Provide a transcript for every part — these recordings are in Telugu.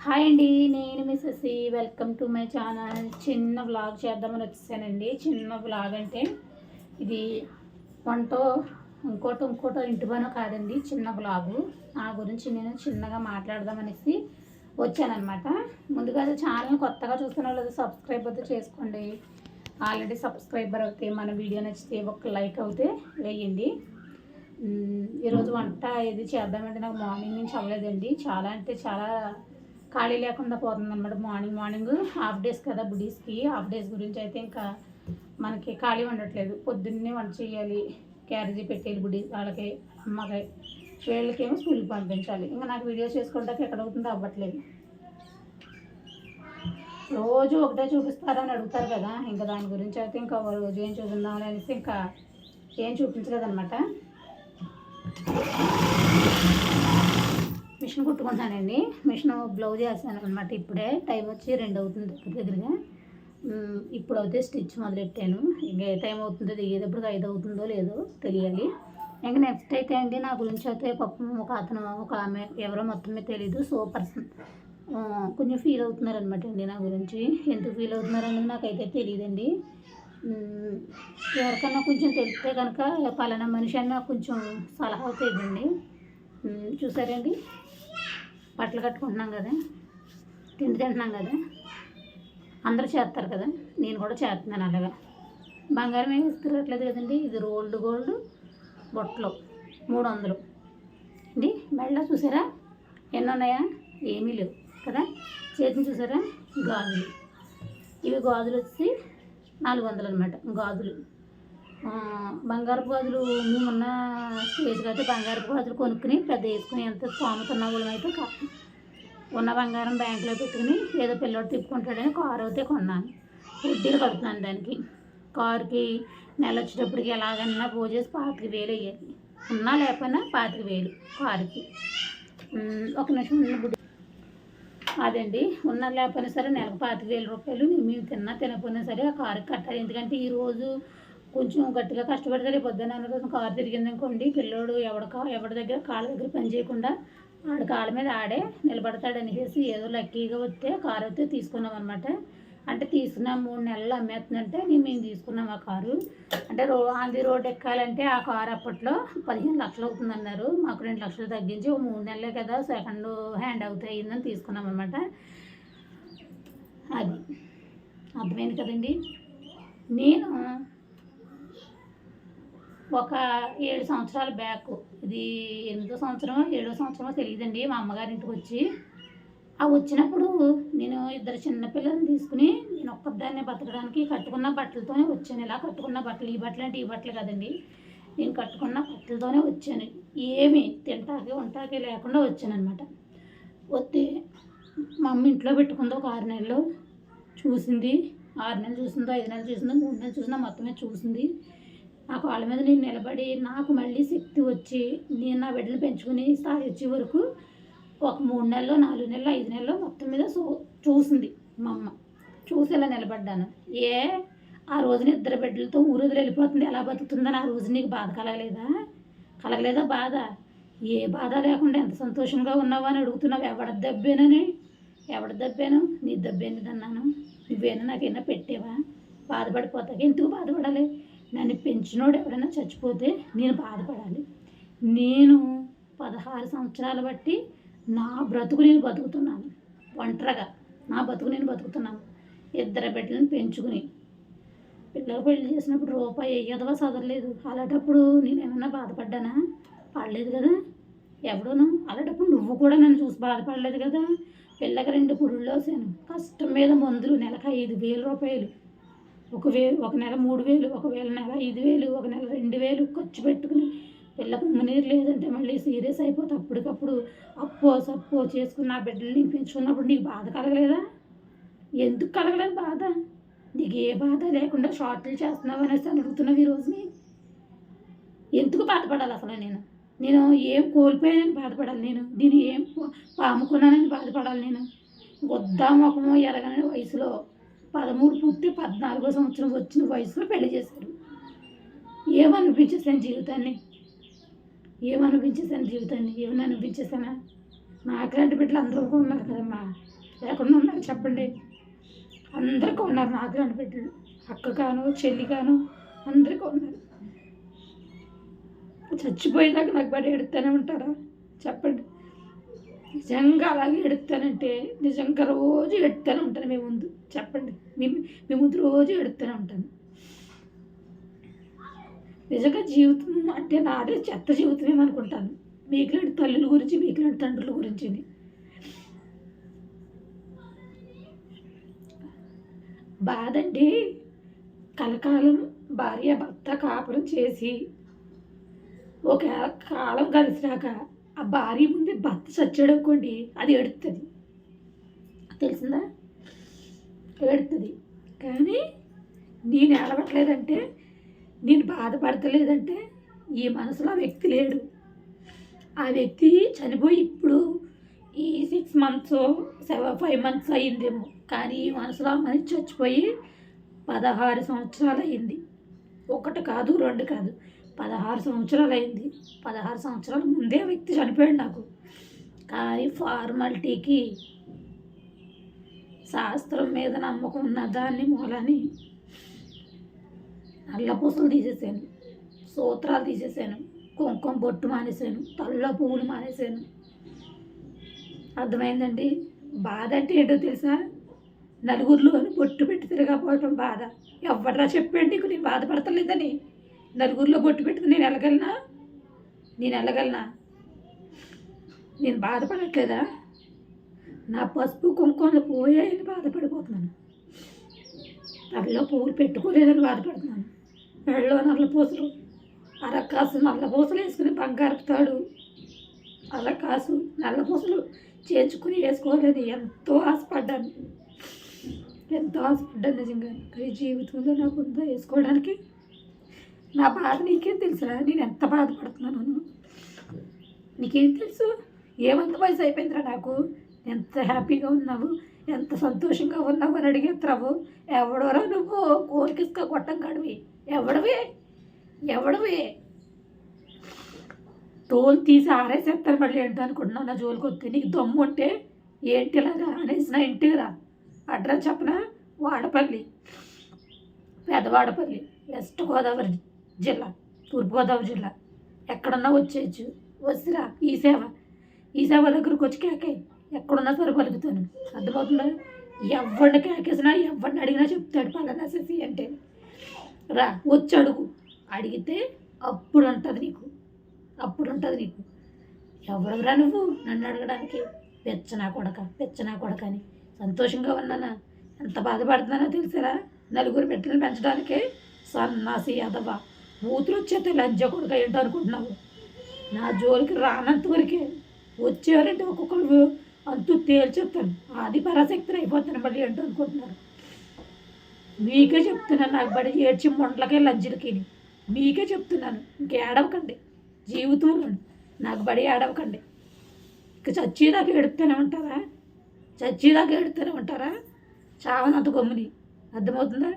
హాయ్ అండి, నేను Mrs welcome to my channel. చిన్న వ్లాగ్ చేద్దామని వచ్చేసానండి. చిన్న వ్లాగ్ అంటే ఇది వంటో ఇంకోటో ఇంటి పనో కాదండి, చిన్న వ్లాగు. నా గురించి నేను చిన్నగా మాట్లాడదామనేసి వచ్చానమాట. ముందుగా ఛానల్ కొత్తగా చూస్తున్న వాళ్ళు సబ్స్క్రైబ్ అయితే చేసుకోండి. ఆల్రెడీ సబ్స్క్రైబర్ అయితే మన వీడియో నచ్చితే ఒక లైక్ అయితే వేయండి. ఈరోజు వంట ఏది చేద్దామంటే నాకు మార్నింగ్ నుంచి అవ్వలేదండి. చాలా అంటే చాలా ఖాళీ లేకుండా పోతుంది అనమాట. మార్నింగ్ హాఫ్ డేస్ కదా బుడీస్కి. హాఫ్ డేస్ గురించి అయితే ఇంకా మనకి ఖాళీ ఉండట్లేదు. పొద్దున్నే వంట చేయాలి, క్యారేజీ పెట్టేయాలి బుడీ వాళ్ళకి, అమ్మకి, వీళ్ళకేమో స్కూల్కి పంపించాలి. ఇంకా నాకు వీడియోస్ చేసుకుంటాక ఎక్కడ అవుతుందో అవ్వట్లేదు. రోజు ఒకటే చూపిస్తారని అడుగుతారు కదా, ఇంకా దాని గురించి అయితే ఇంకా రోజు ఏం చూపిందామని అనేసి ఇంకా ఏం చూపించలేదన్నమాట. మిషన్ కుట్టుకుంటానండి. మిషన్ బ్లౌజ్ వేసాను అనమాట. ఇప్పుడే టైం వచ్చి 2 అవుతుంది దగ్గరగా. ఇప్పుడు అయితే స్టిచ్ మొదలెట్టాను. ఇంకా ఏ టైం అవుతుందో దిగేటప్పుడు 5 అవుతుందో లేదో తెలియాలి. ఇంకా నెక్స్ట్ అయితే అండి నా గురించి అయితే పాపం ఒక ఆమె ఎవరో మొత్తం మీద తెలీదు, పర్సన్ కొంచెం ఫీల్ అవుతున్నారనమాట అండి నా గురించి. ఎందుకు ఫీల్ అవుతున్నారనేది నాకైతే తెలియదండి. ఎవరికన్నా కొంచెం తెలిస్తే కనుక పలానా మనిషి అన్న కొంచెం సలహా అవుతుందండి. చూసారండి, బట్టలు కట్టుకుంటున్నాం కదా, తిండి తింటున్నాం కదా, అందరూ చేస్తారు కదా, నేను కూడా చేస్తున్నాను అలాగా. బంగారం ఏమి ఇస్తురట్లేదు కదండి. ఇది రోల్డ్ గోల్డ్ బొట్టలు 300 అండి. మెళ్ళ చూసారా ఎన్ని ఉన్నాయా? ఏమీ లేవు కదా. చేతిని చూసారా, గాజులు. ఇవి గాజులు వచ్చి 400 అనమాట గాజులు. బంగారపు గాజులు మేమున్న స్టేజ్కి అయితే బంగారపు గాజులు కొనుక్కుని పెద్ద వేసుకుని ఎంత స్తోమతున్న వాళ్ళం అయితే కాదు. ఉన్న బంగారం బ్యాంకులో పెట్టుకుని ఏదో పిల్లోడు తిప్పుకుంటాడని కారు అయితే కొన్నాను. వడ్డీలు కడుతున్నాను దానికి. కారుకి నెల వచ్చేటప్పటికి ఎలాగన్నా పోజేసి 25,000 అయ్యేది. ఉన్నా లేకపోయినా 25,000 కారుకి. ఒక నిమిషం ఉన్న అదండి, ఉన్నా లేకపోయినా సరే నెలకు 25,000 రూపాయలు మేము తినకపోయినా సరే ఆ కారుకి కట్టాలి. ఎందుకంటే ఈరోజు కొంచెం గట్టిగా కష్టపడితే రేపు పొద్దున్న రోజు కారు తిరిగింది అనుకోండి, పిల్లోడు ఎవరి దగ్గర కాళ్ళ దగ్గర పని చేయకుండా ఆడి కాళ్ళ మీద ఆడే నిలబడతాడనేసి ఏదో లక్కీగా వస్తే కారు అయితే తీసుకున్నాం అనమాట. అంటే తీసుకున్నాం 3 నెలలు అమ్మేస్తుందంటే మేము తీసుకున్నాం ఆ కారు. అంటే ఆంధ్ర రోడ్ ఎక్కాలంటే ఆ కారు అప్పట్లో 15 లక్షలు అవుతుందన్నారు. మాకు 2 లక్షలు తగ్గించి 3 నెలలే కదా సెకండ్ హ్యాండ్ అవుతాయిందని తీసుకున్నాం అనమాట. అది అర్థమైంది కదండి. నేను ఒక 7 సంవత్సరాల బ్యాక్, ఇది 8వ సంవత్సరమో 7వ సంవత్సరమో తెలియదండి, మా అమ్మగారింటికి వచ్చి వచ్చినప్పుడు నేను 2 చిన్నపిల్లల్ని తీసుకుని నేను ఒక్కదాన్నే బతకడానికి కట్టుకున్న బట్టలతోనే వచ్చాను. ఇలా కట్టుకున్న బట్టలు, ఈ బట్టలు అంటే ఈ బట్టలు కదండి, నేను కట్టుకున్న బట్టలతోనే వచ్చాను. ఏమి తింటాకే ఉంటాకే లేకుండా వచ్చాను అనమాట. వస్తే మా అమ్మ ఇంట్లో పెట్టుకుందో ఒక 6 నెలలు చూసింది. 6 నెలలు చూసిందో 5 నెలలు చూసిందో 3 నెలలు చూసిందో మొత్తమే చూసింది. నా కాళ్ళ మీద నేను నిలబడి నాకు మళ్ళీ శక్తి వచ్చి నేను నా బిడ్డలు పెంచుకుని స్థాయి వచ్చే వరకు ఒక 3 నెలలు 4 నెలలు 5 నెలలు మొత్తం మీద చూసింది మా అమ్మ. చూసి ఇలా నిలబడ్డాను. ఆ రోజున 2 బిడ్డలతో ఊరు వెళ్ళిపోతుంది, ఎలా బతుకుతుందని ఆ రోజు నీకు బాధ కలగలేదా బాధ? ఏ బాధ లేకుండా ఎంత సంతోషంగా ఉన్నావు అని అడుగుతున్నావు. ఎవడ దబ్బాను? నీ దబ్బేనిదన్నాను. నువ్వేనా నాకైనా పెట్టేవా? బాధపడిపోతాక ఎందుకు బాధపడాలి? నన్ను పెంచినోడు ఎవరైనా చచ్చిపోతే నేను బాధపడాలి. నేను 16 సంవత్సరాలు బట్టి నా బ్రతుకు నేను బతుకుతున్నాను. ఒంటరిగా నా బతుకు నేను బతుకుతున్నాను. 2 బిడ్డలను పెంచుకుని పిల్లలు పెళ్లి చేసినప్పుడు రూపాయి ఎదవా చదవలేదు. అలాంటప్పుడు నేను ఏమన్నా బాధపడ్డానా? పడలేదు కదా ఎవడూను. అలాంటప్పుడు నువ్వు కూడా నన్ను చూసి బాధపడలేదు కదా. పిల్లకి 2 పురుళ్ళు వేసాను. కష్టం మీద మందులు నెలకు 5,000 రూపాయలు. ఒక నెల 3,000, ఒక నెల 5,000, ఒక నెల 2,000 ఖర్చు పెట్టుకుని పిల్లకు ఉమ్మనీరు లేదంటే మళ్ళీ సీరియస్ అయిపోతే అప్పటికప్పుడు సప్పో చేసుకుని నా బిడ్డలు నేను పెంచుకున్నప్పుడు నీకు బాధ కలగలేదా? ఎందుకు కలగలేదు బాధ? నీకు ఏ బాధ లేకుండా షార్ట్లు చేస్తున్నావు అనేసి అడుగుతున్నావు ఈరోజుని. ఎందుకు బాధపడాలి అసలు? నేను ఏం కోల్పోయానని బాధపడాలి? నేను ఏం పాముకున్నానని బాధపడాలి? నేను ముఖము ఎరగని వయసులో 13 పుట్టి 14వ సంవత్సరం వచ్చిన వయసులో పెళ్లి చేశారు. ఏమనిపించేసాను జీవితాన్ని? ఏమని అనిపించేసానా? నాకులాంటి బిడ్డలు అందరూ ఉన్నారు కదమ్మా. ఉన్నారు చెప్పండి? అందరికీ ఉన్నారు నాకు లాంటి బిడ్డలు, అక్క కాను చెల్లి కాను అందరికీ ఉన్నారు. చచ్చిపోయేదాకా నాకు బడి ఎడుతూనే ఉంటారా చెప్పండి? నిజంగా అలాగే ఎడుతానంటే నిజంగా రోజు ఎడుతూనే ఉంటాను మీ ముందు చెప్పండి. మీ ముందు రోజు ఎడుతూనే ఉంటాను. నిజంగా జీవితం అంటే నాదే చెత్త జీవితం అనుకుంటాను. మీకులాంటి తల్లుల గురించి మీకులాంటి తండ్రుల గురించి బాధ అండి. కలకాలం భార్య భర్త కాపురం చేసి ఒక కాలం కలిసినాక ఆ భార్య ముందు భర్త చచ్చాడు అనుకోండి, అది ఎడుతుంది, తెలిసిందా? ఎడుతుంది. కానీ నేను ఏడవట్లేదంటే, నేను బాధపడతలేదంటే ఈ మనసులో ఆ వ్యక్తి లేడు. ఆ వ్యక్తి చనిపోయి ఇప్పుడు ఈ 6 months 5 months అయ్యిందేమో, కానీ ఈ మనసులో మనిషి చచ్చిపోయి 16 సంవత్సరాలు అయింది. 1 కాదు 2 కాదు, 16 సంవత్సరాలు అయింది. 16 సంవత్సరాల ముందే వ్యక్తి చనిపోయాడు నాకు. కానీ ఫార్మాలిటీకి శాస్త్రం మీద నమ్మకం ఉన్న దాన్ని మూలని నల్లపూసలు తీసేసాను, సూత్రాలు తీసేసాను, కుంకుమ బొట్టు మానేశాను, తల్ల పువ్వులు మానేశాను. అర్థమైందండి? బాధ అంటే ఏంటో తెలుసా? నలుగురిలో బొట్టు పెట్టి తిరగకపోవటం బాధ. ఎవడరా చెప్పండి నీకు నేను బాధపడతలేదని? నలుగురిలో బొట్టు పెట్టుకుని నేను వెళ్ళగలనా? నేను బాధపడట్లేదా? నా పసుపు కుంకుమలు పోయాయని బాధపడిపోతున్నాను. తలలో పువ్వులు పెట్టుకోలేదని బాధపడుతున్నాను. మెడలో నల్లపూసలు, అరకాసు నల్లపూసలు వేసుకుని బంగారపు తాడు, అరకాసు నల్లపూసలు చేర్చుకుని వేసుకోవాలని ఎంతో ఆశపడ్డాను నిజంగా. కానీ జీవితంలో నాకు ఉందా వేసుకోవడానికి? నా బాధ నీకేం తెలుసా? నేను ఎంత బాధపడుతున్నాను నీకేం తెలుసు? ఏమంత వయసు అయిపోయిందిరా నాకు? ఎంత హ్యాపీగా ఉన్నావు, ఎంత సంతోషంగా ఉన్నావు అని అడిగేస్తావు. ఎవడోరా నువ్వు? కోరికిస్క కొట్టం కాడివి. ఎవడవే తోలు తీసి ఆరేసేస్తారు మళ్ళీ ఏంటో అనుకుంటున్నావు. నా జోలికి వస్తే నీకు దమ్ము ఉంటే ఏంటి ఇలాగా అనేసి నా ఇంటికి రా. అడ్రస్ చెప్పనా? వాడపల్లి, పెదవాడపల్లి, వెస్ట్ గోదావరి జిల్లా, తూర్పుగోదావరి జిల్లా. ఎక్కడున్నా వచ్చేయచ్చు. వచ్చిరా ఈ సేవ దగ్గరకు వచ్చి కేకే. ఎక్కడున్నా సరే పలుకుతాను. అర్థమవుతుందా? ఎవరిని కేకేసినా ఎవరిని అడిగినా చెప్తాడు పలానా శశి అంటే. రా వచ్చి అడుగు. అడిగితే అప్పుడు ఉంటుంది నీకు. ఎవరురా నువ్వు నన్ను అడగడానికి? పెచ్చనా కొడక అని. సంతోషంగా ఉన్నానా? ఎంత బాధపడుతున్నానో తెలుసారా? నలుగురు బిడ్డలు పెంచడానికి సన్నాసి అదవా బూతులు వచ్చేస్తే లంచ కొడుక ఏంటో అనుకుంటున్నావు? నా జోలికి రానంత వరకే. వచ్చేవారంటే ఒక్కొక్కరు అంతూ తేల్చేస్తాను. ఆది పరాశక్తిని అయిపోతాను మళ్ళీ ఏంటో అనుకుంటున్నారు. మీకే చెప్తున్నాను, నాకు బడి ఏడ్చి మొండలకే లంచులకి మీకే చెప్తున్నాను. ఇంకేడవకండి జీవితంలో, నాకు బడి ఏడవకండి. ఇక చచ్చేదాకా ఎడుతూనే ఉంటారా? చావనంత గమ్ముని. అర్థమవుతుందా?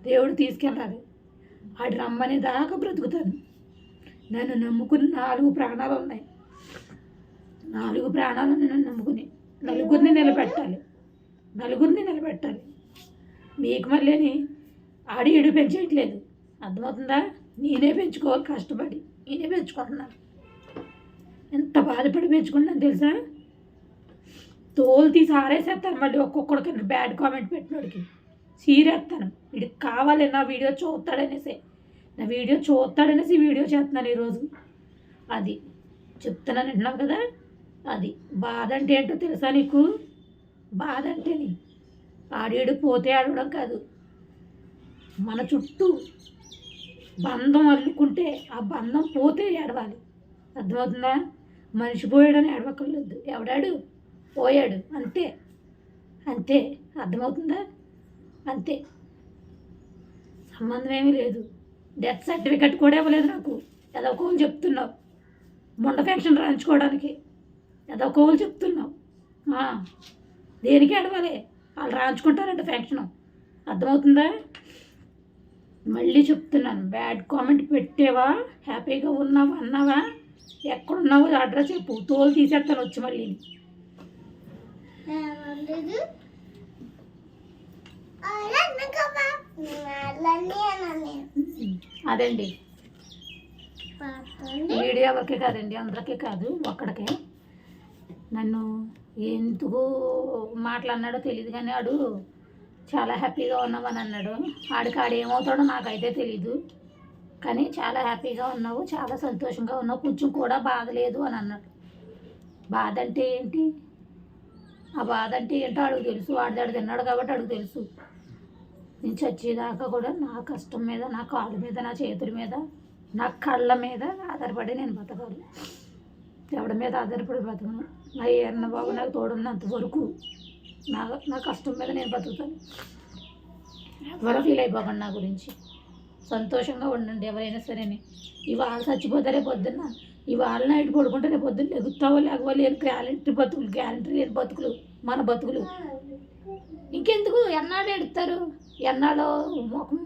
దేవుడు తీసుకెళ్ళాలి. ఆడు రమ్మని దాకా బ్రతుకుతాను. నన్ను నమ్ముకుని 4 ప్రాణాలు ఉన్నాయి. 4 ప్రాణాలు నన్ను నమ్ముకుని నలుగురిని నిలబెట్టాలి. మీకు మళ్ళీ ఆడి ఏడు పెంచేయట్లేదు. అర్థమవుతుందా? నేనే పెంచుకోవాలి కష్టపడి. నేనే పెంచుకుంటున్నాను. ఎంత బాధపడి పెంచుకుంటున్నాను తెలుసా? తోలు తీసి ఆరేసేస్తాను మళ్ళీ ఒక్కొక్కడికి బ్యాడ్ కామెంట్ పెట్టినోడికి సీరేస్తాను. వీడికి కావాలి నా వీడియో చూస్తాడనేసి వీడియో చేస్తున్నాను ఈరోజు. అది చెప్తున్నాను, వింటున్నావు కదా? అది బాధ అంటే ఏంటో తెలుసా నీకు? బాధ అంటేని ఆడేడు పోతే ఆడడం కాదు, మన చుట్టూ బంధం అల్లుకుంటే ఆ బంధం పోతే ఏడవాలి. అర్థమవుతుందా? మనిషి పోయాడని ఏడవక్కర్లేదు. ఎవడాడు పోయాడు అంతే. అర్థమవుతుందా? అంతే. సంబంధం ఏమీ లేదు. డెత్ సర్టిఫికెట్ కూడా ఇవ్వలేదు నాకు. ఏదో కోలు చెప్తున్నావు మొండ ఫ్యాక్షన్ రాయించుకోవడానికి. ఏదో కోలు చెప్తున్నావు. దేనికి ఏడవాలి? వాళ్ళు రాయించుకుంటారంట ఫ్యాక్షన్. అర్థమవుతుందా? మళ్ళీ చెప్తున్నాను, బ్యాడ్ కామెంట్ పెట్టేవా? హ్యాపీగా ఉన్నావా అన్నావా? ఎక్కడున్నావో అడ్రస్ చెప్పు. తోలు తీసేస్తాను వచ్చి మళ్ళీ. అదండి వీడియో ఎవరికే కాదండి, అందరికీ కాదు, ఒక్కడికే. నన్ను ఎందుకు మాట్లాడినాడో తెలియదు కానీ ఆడు చాలా హ్యాపీగా ఉన్నామని అన్నాడు. ఆడు ఏమవుతాడో నాకైతే తెలీదు, కానీ చాలా హ్యాపీగా ఉన్నావు, చాలా సంతోషంగా ఉన్నావు, కొంచెం కూడా బాధ లేదు అని అన్నాడు. బాధ అంటే ఏంటి, ఆ బాధ అంటే ఏంటో అడుగు తెలుసు, వాడిదాడు తిన్నాడు కాబట్టి అడుగు తెలుసు. నేను చచ్చేదాకా కూడా నా కష్టం మీద, నా కాళ్ళ మీద, నా చేతుల మీద, నా కళ్ళ మీద ఆధారపడి నేను బతకాలి. ఎవడి మీద ఆధారపడి బతకను. నా ఏరన్న బాబు నాకు తోడున్నంత వరకు నా కష్టం మీద నేను బతుకుతాను. ఎవరో ఫీల్ అయిపోకండి నా గురించి. సంతోషంగా ఉండండి ఎవరైనా సరేని. ఇవాళ చచ్చిపోతే రేపు పొద్దున్న, ఇవాళ నైట్ పడుకుంటే రేపు పొద్దున్న ఎగుతావో లేకపోతే లేని గ్యారంటీ లేని బతుకులు మన బతుకులు. ఇంకెందుకు ఎన్నాళ్ళు ఎడుతారు, ఎన్నాళ్ళు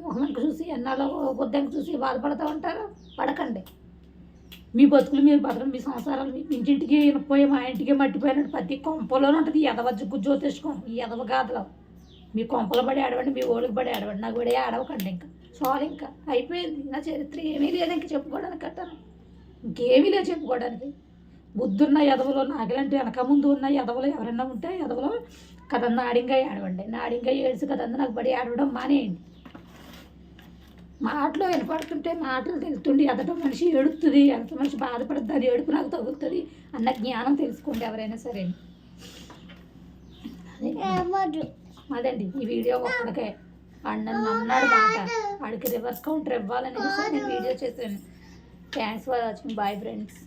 ముఖంకి చూసి, ఎన్నాళ్ళు బుద్ధంకి చూసి బాధపడుతూ ఉంటారు. పడకండి. మీ బతుకులు మీరు బతకండి, మీ సంసారాలు మీ ఇంటింటికి వినపోయి మా ఇంటికి మట్టిపోయినట్టు ప్రతి కొంపలోనే ఉంటుంది ఈ ఎదవ జ్యోతిష్కం, ఈ ఎదవ గాథలో. మీ కొంపలు పడి ఆడవండి, మీ ఓడికి పడి ఆడవండి, నాకు పడి ఆడవకండి. ఇంకా చాలు, ఇంకా అయిపోయింది. నా చరిత్ర ఏమీ లేదు ఇంక చెప్పుకోవడానికి. కట్టాను ఇంకేమీ లేదు చెప్పుకోవడానికి. బుద్ధున్న ఎదవలో నాకులాంటి వెనక ముందు ఉన్న ఎదవలు ఎవరైనా ఉంటే ఎదవలో కదంతా ఆడింగా ఆడవండి. నా ఆడింగా ఏడ్చి కదంతా నాకు బడి ఆడవడం మానేయండి. మాటలు వినపడుతుంటే మాటలు తెలుస్తుండి ఎదట మనిషి ఏడుస్తుంది, ఎంత మనిషి బాధపడుతుంది, అది ఏడుపు నాకు తగులుతుంది అన్న జ్ఞానం తెలుసుకోండి ఎవరైనా సరే. అదండి ఈ వీడియో ఒక్కడికే. నన్ను అన్నాడు మాట, వాడికి రివర్స్ కౌంటర్ ఇవ్వాలని నేను వీడియో చేశాను. Thanks for watching. Bye friends.